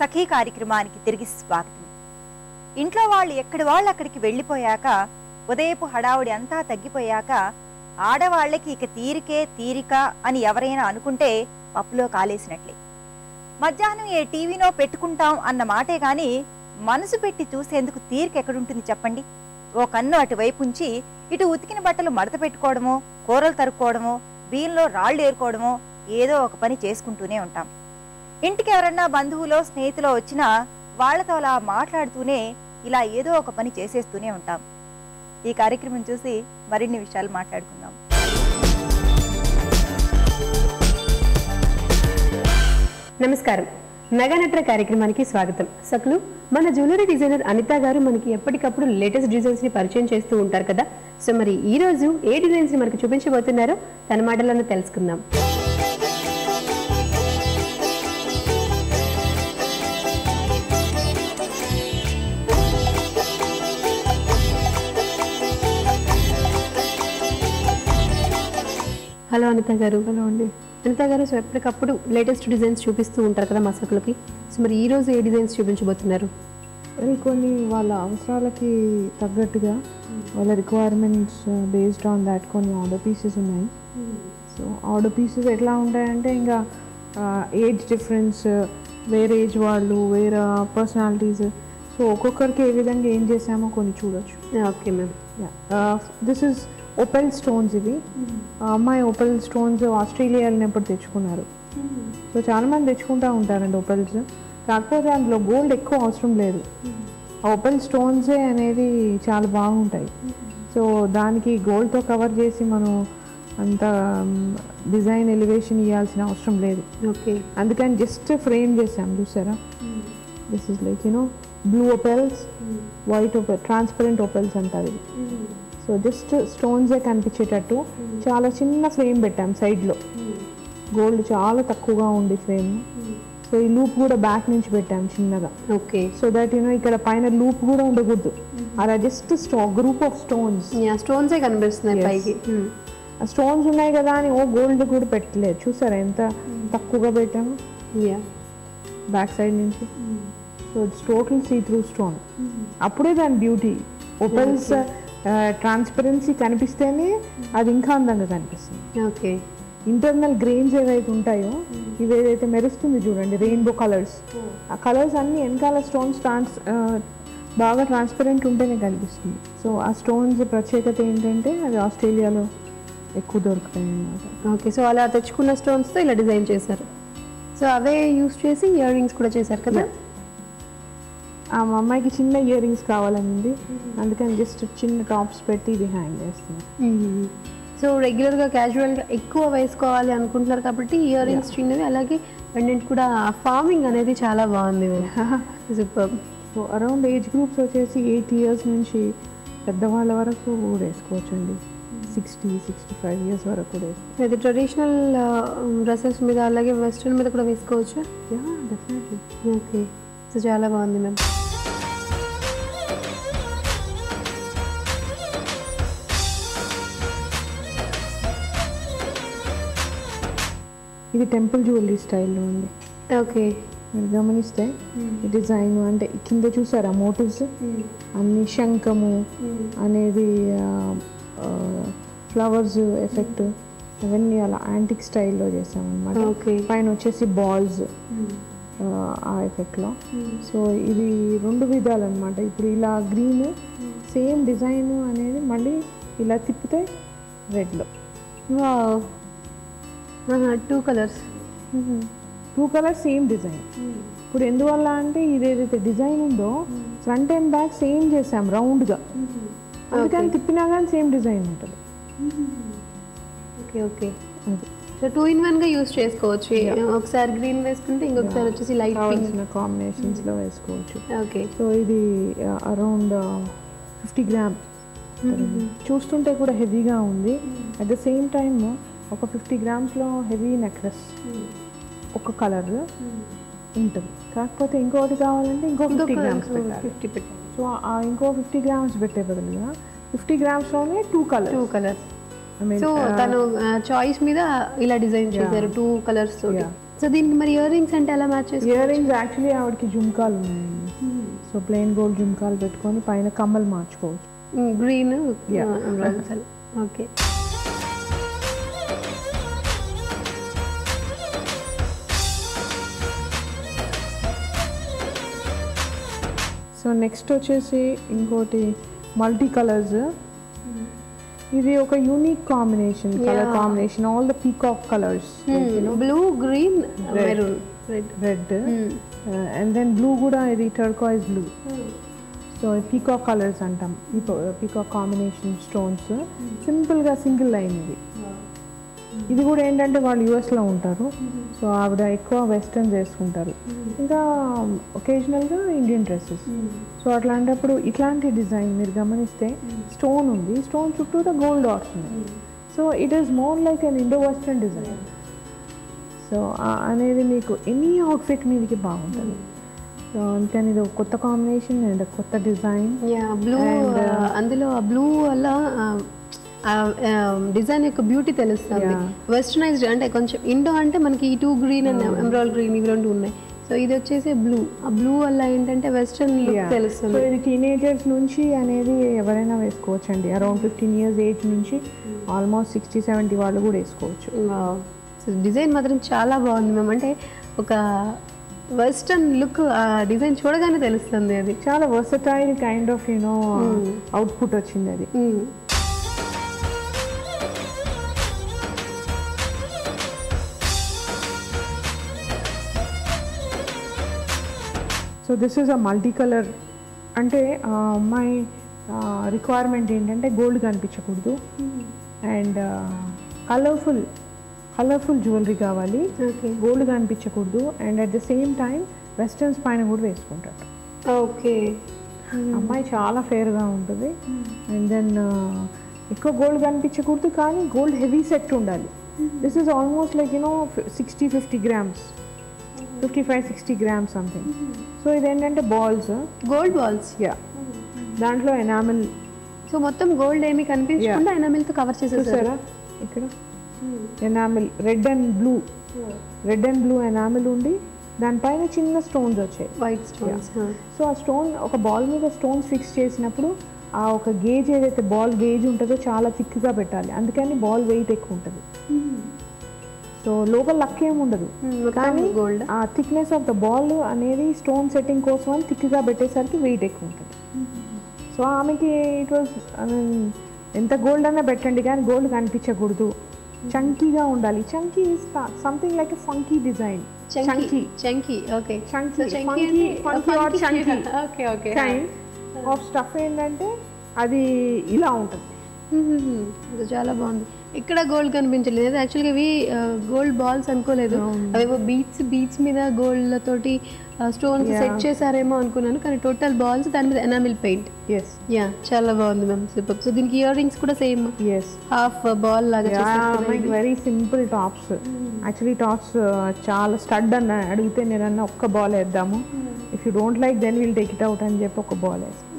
సఖీ కార్యక్రమానికి తిరిగి స్వాగతం. ఇంట్లో వాళ్ళు ఎక్కడి వాళ్ళు అక్కడికి వెళ్ళిపోయాక, ఉదయపు హడావుడి అంతా తగ్గిపోయాక, ఆడవాళ్ళకి ఇక తీరిక అని ఎవరైనా అనుకుంటే పప్పులో కాలేసినట్లే. మధ్యాహ్నం ఏ టీవీనో పెట్టుకుంటాం అన్న మాటే గాని మనసు పెట్టి చూసేందుకు తీరిక ఎక్కడుంటుంది చెప్పండి. ఓ కన్ను అటువైపు ఉంచి ఇటు ఉతికిన బట్టలు మడత పెట్టుకోవడమో, కూరలు తరుక్కోవడమో, బియ్యంలో రాళ్లు ఏరుకోవడమో ఏదో ఒక పని చేసుకుంటూనే ఉంటాం. ఇంటికి ఎవరన్నా బంధువులో స్నేహితులో వచ్చినా వాళ్లతో అలా మాట్లాడుతూనే ఇలా ఏదో ఒక పని చేసేస్తూనే ఉంటాం. ఈ కార్యక్రమం చూసి మరిన్ని విషయాలు మాట్లాడుకుందాం. నమస్కారం, నగనట్ర కార్యక్రమానికి స్వాగతం. సకులు, మన జ్యువెలరీ డిజైనర్ అనిత గారు మనకి ఎప్పటికప్పుడు లేటెస్ట్ డిజైన్స్ ని పరిచయం చేస్తూ ఉంటారు కదా. సో మరి ఈ రోజు ఏ డిజైన్స్ ని మనకు చూపించబోతున్నారో తన మాటలను తెలుసుకుందాం. హలో అనిత గారు. హలో అండి. అనిత గారు, సో ఎప్పటికప్పుడు లేటెస్ట్ డిజైన్స్ చూపిస్తూ ఉంటారు కదా మా సకులకి. సో మరి ఈ రోజు ఏ డిజైన్స్ చూపించబోతున్నారు? కొన్ని వాళ్ళ అవసరాలకి తగ్గట్టుగా వాళ్ళ రిక్వైర్మెంట్స్ బేస్డ్ ఆన్ దాట్ కొన్ని ఆర్డర్ పీసెస్ ఉన్నాయి. సో ఆర్డర్ పీసెస్ ఎట్లా ఉంటాయంటే ఇంకా ఏజ్ డిఫరెన్స్, వేరే ఏజ్ వాళ్ళు, వేరే పర్సనాలిటీస్, సో ఒక్కొక్కరికి ఏ విధంగా ఏం చేసామో కొన్ని చూడొచ్చు. Okay ma'am. This is Opel stones. ఇవి అమ్మాయి ఓపెల్ స్టోన్స్ ఆస్ట్రేలియా వెళ్ళినప్పుడు తెచ్చుకున్నారు. సో చాలామంది తెచ్చుకుంటూ ఉంటారండి ఓపెల్స్, కాకపోతే అందులో గోల్డ్ ఎక్కువ అవసరం లేదు. ఆ ఓపెల్ స్టోన్సే అనేది చాలా బాగుంటాయి. సో దానికి గోల్డ్తో కవర్ చేసి మనం అంత డిజైన్ ఎలివేషన్ ఇవ్వాల్సిన అవసరం లేదు. ఓకే, అందుకని జస్ట్ ఫ్రేమ్ చేసాం, చూసారా. This is like blue opals, white opal, transparent opals అంటారు. సో జస్ట్ స్టోన్సే కనిపించేటట్టు చాలా చిన్న ఫ్రేమ్ పెట్టాం సైడ్లో. గోల్డ్ చాలా తక్కువగా ఉంది ఫ్రేమ్. సో ఈ లూప్ కూడా బ్యాక్ నుంచి పెట్టాం చిన్నగా. ఓకే, సో దట్ ఇక్కడ పైన లూప్ కూడా ఉండకూడదు. అలా జస్ట్ గ్రూప్ ఆఫ్ స్టోన్స్, స్టోన్సే కనిపిస్తున్నాయి పైకి. ఆ స్టోన్స్ ఉన్నాయి కదా అని గోల్డ్ కూడా పెట్టలేదు. చూసారా ఎంత తక్కువగా పెట్టాము బ్యాక్ సైడ్ నుంచి. So it's total see through stone. అప్పుడే దాని బ్యూటీ. ఓపెల్స్ ట్రాన్స్పరెన్సీ కనిపిస్తేనే అది ఇంకా అందంగా కనిపిస్తుంది. ఓకే, ఇంటర్నల్ గ్రెయిన్స్ ఏవైతే ఉంటాయో, ఇవి ఏదైతే మెరుస్తుంది చూడండి, రెయిన్బో కలర్స్, ఆ కలర్స్ అన్ని వెనకాల స్టోన్స్ బాగా ట్రాన్స్పరెంట్ ఉంటేనే కనిపిస్తుంది. సో ఆ స్టోన్స్ ప్రత్యేకత ఏంటంటే అది ఆస్ట్రేలియాలో ఎక్కువ దొరుకుతాయి అన్నమాట. ఓకే, సో అలా తెచ్చుకున్న స్టోన్స్తో ఇలా డిజైన్ చేశారు. సో అవే యూస్ చేసి ఇయర్ రింగ్స్ కూడా చేశారు కదా. ఆ మా అమ్మాయికి చిన్న ఇయర్ రింగ్స్ కావాలనింది, అందుకని జస్ట్ చిన్న టాప్స్ పెట్టి ఇది హ్యాంగ్ చేస్తున్నాం. సో రెగ్యులర్గా క్యాజువల్గా ఎక్కువ వేసుకోవాలి అనుకుంటున్నారు కాబట్టి ఇయర్ రింగ్స్ చిన్నవి, అలాగే పెండెంట్ కూడా. ఫార్మింగ్ అనేది చాలా బాగుంది. Super. So around age groups వచ్చేసి 8 years నుంచి పెద్దవాళ్ళ వరకు కూడా వేసుకోవచ్చు అండి. 60-65 years వరకు కూడా వేసుకోవచ్చు. అది ట్రెడిషనల్ డ్రెస్సెస్ మీద, అలాగే వెస్ట్రన్ మీద కూడా వేసుకోవచ్చు. డెఫినెట్లీ. ఓకే, సో చాలా బాగుంది మ్యామ్. ఇది టెంపుల్ జ్యువెలరీ స్టైల్లో ఉంది. ఓకే, మీరు గమనిస్తే డిజైన్ అంటే కింద చూసారా మోటివ్స్ అన్ని, శంఖము అనేది, ఫ్లవర్స్ ఎఫెక్ట్, అవన్నీ అలా యాంటిక్ స్టైల్లో చేసామన్నమాట. పైన వచ్చేసి బాల్స్ ఆ ఎఫెక్ట్లో. సో ఇది 2 విధాలు అనమాట. ఇప్పుడు ఇలా గ్రీన్ సేమ్ డిజైన్ అనేది మళ్ళీ ఇలా తిప్పితే రెడ్లో. 2 కలర్స్ సేమ్ డిజైన్. ఇప్పుడు ఎందువల్ల అంటే ఇదేదైతే డిజైన్ ఉందో ఫ్రంట్ అండ్ బ్యాక్ సేమ్ చేసాం రౌండ్గా, అందుకని తిప్పినా కానీ సేమ్ డిజైన్ ఉంటుంది. ఓకే ఓకే, సో 2 in 1 గా యూస్ చేసుకోవచ్చు. ఒకసారి గ్రీన్ వేసుకుంటే ఇంకొకసారి వచ్చేసి లైట్ పింక్ కాంబినేషన్స్లో వేసుకోవచ్చు. ఓకే, సో ఇది అరౌండ్ 50 grams. చూస్తుంటే కూడా హెవీగా ఉంది. అట్ ద సేమ్ టైమ్ ఒక 50 grams హెవీ నెక్లెస్ ఒక కలర్ ఉంటుంది. కాకపోతే ఇంకోటి కావాలంటే ఇంకో 50 grams పెట్టాలి. సో ఇంకో 50 grams పెట్టే బదులుగా 50 grams 2 కలర్స్. సో తను చాయిస్ మీద ఇలా డిజైన్ చేశారు 2 కలర్స్ తోటి. సో దీనికి మరి ఇయర్ రింగ్స్ అంటే ఎలా మ్యాచ్ చేస్తారు? ఇయర్ రింగ్స్ యాక్చువల్లీ ఆవిడకి జుమ్కాలు ఉన్నాయండి. సో ప్లెయిన్ గోల్డ్ జుమ్కాలు పెట్టుకొని పైన కమ్మలు మార్చుకోవచ్చు. Green okay. సో నెక్స్ట్ వచ్చేసి ఇంకోటి మల్టీ కలర్స్. ఇది ఒక unique combination, colour combination, all the peacock colours, blue, green, maroon, red and then blue కూడా, ఇది turquoise blue. So peacock colours అంటాం, పీకాక్ కాంబినేషన్ స్టోన్స్. సింపుల్గా సింగిల్ లైన్ ఇది. ఇది కూడా ఏంటంటే వాళ్ళు యూఎస్లో ఉంటారు, సో ఆవిడ ఎక్కువ వెస్టర్న్ చేసుకుంటారు, ఇంకా ఒకేజనల్గా ఇండియన్ డ్రెస్సెస్. సో అట్లాంటప్పుడు ఇట్లాంటి డిజైన్ మీరు గమనిస్తే స్టోన్ ఉంది, స్టోన్ చుట్టూ గోల్డ్ డాట్స్ ఉన్నాయి. So it is more like an Indo western design. So అనేది మీకు ఎనీ అవుట్ఫిట్ మీదకి బాగుంటుంది. సో అందుకని ఇది ఒక కొత్త కాంబినేషన్ అండ్ కొత్త డిజైన్. బ్లూ, అందులో బ్లూ వల్ల డిజైన్ యొక్క బ్యూటీ తెలుస్తుంది. వెస్టర్నైజ్డ్ అంటే కొంచెం ఇండో అంటే మనకి ఈ 2 గ్రీన్ అండ్ ఎమరాల్డ్ గ్రీన్ ఇవి రెండు ఉన్నాయి. సో ఇది వచ్చేసి బ్లూ. ఆ బ్లూ వల్ల ఏంటంటే వెస్టర్న్ లుక్ తెలుస్తుంది. సో ఇది టీనేజర్స్ నుంచి అనేది ఎవరైనా వేసుకోవచ్చు అండి. అరౌండ్ 15 years ఏజ్ నుంచి ఆల్మోస్ట్ 60-70 వాళ్ళు కూడా వేసుకోవచ్చు. సో డిజైన్ మాత్రం చాలా బాగుంది మ్యామ్. అంటే ఒక వెస్టర్న్ లుక్ ఆ డిజైన్ చూడగానే తెలుస్తుంది. అది చాలా వర్సటైల్ కైండ్ ఆఫ్ అవుట్పుట్ వచ్చింది అది. So this is a multi colour. అంటే మై రిక్వైర్మెంట్ ఏంటంటే గోల్డ్ కనిపించకూడదు అండ్ కలర్ఫుల్ జ్యువెలరీ కావాలి, గోల్డ్ కనిపించకూడదు and at the same time westerns పైన కూడా వేసుకుంటారు. ఓకే. అమ్మాయి చాలా ఫేర్గా ఉంటుంది అండ్ దెన్ ఎక్కువ గోల్డ్ కనిపించకూడదు కానీ గోల్డ్ హెవీ సెట్ ఉండాలి. This is almost like 60-50 grams, 55-60 grams something. So ఇదేంటంటే బాల్స్, గోల్డ్ బాల్స్. దాంట్లో ఎనామిల్. సో మొత్తం గోల్డ్ ఏమి కనిపించకుండా ఎనామిల్తో కవర్ చేసేసారా? ఇక్కడ enamel red and blue enamel ఉండి దానిపైన చిన్న స్టోన్స్ వచ్చాయి, వైట్ స్టోన్స్. సో ఆ స్టోన్ ఒక బాల్ మీద స్టోన్స్ ఫిక్స్ చేసినప్పుడు ఆ ఒక గేజ్ ఏదైతే బాల్ గేజ్ ఉంటుందో చాలా థిక్గా పెట్టాలి, అందుకని బాల్ వెయిట్ ఎక్కువ ఉంటుంది. సో లోపల లక్ ఏమి ఉండదు కానీ ఆ థిక్నెస్ ఆఫ్ ద బాల్ అనేది స్టోన్ సెట్టింగ్ కోసం అని థిక్గా పెట్టేసరికి వెయిట్ ఎక్కువ ఉంటుంది. సో ఆమెకి ఇట్ వాజ్ ఎంత గోల్డ్ అన్నా పెట్టండి కానీ గోల్డ్ కనిపించకూడదు, చంకీగా ఉండాలి. Chunky is something like a funky design. Chunky okay. Kind of stuff ఏంటంటే అది ఇలా ఉంటుంది. చాలా బాగుంది. ఇక్కడ గోల్డ్ కనిపించలేదు. యాక్చువల్గా ఇవి గోల్డ్ బాల్స్ అనుకోలేదు, అవేవో బీట్స్ మీద గోల్డ్ తోటి స్టోన్స్ సెట్ చేశారేమో అనుకున్నాను, కానీ టోటల్ బాల్స్ దాని మీద ఎనామిల్ పెయింట్. చాలా బాగుంది మ్యామ్, సూపర్. సో దీనికి ఇయర్ రింగ్స్ కూడా సేమ్ హాఫ్ బాల్ లాగా. Very simple tops. Actually tops చాలా స్టడ్ అన్న అడిగితే నేనన్నా ఒక్క బాల్ వేద్దాము, if you don't like then will take it out అని చెప్పి ఒక బాల్ వేస్తాం.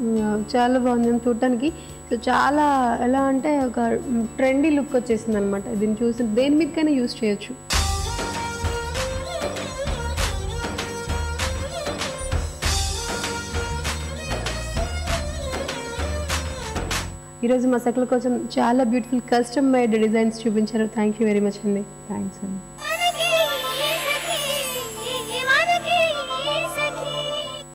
చాలా బాగుంది చూడటానికి. సో చాలా ఎలా అంటే ఒక ట్రెండీ లుక్ వచ్చేసింది అనమాట. దీన్ని చూసి దేని మీదకైనా యూజ్ చేయొచ్చు. ఈరోజు మా సకల కోసం చాలా బ్యూటిఫుల్ కస్టమ్ మేడ్ డిజైన్స్ చూపించారు. థ్యాంక్ యూ వెరీ మచ్ అండి. థ్యాంక్స్ అండి.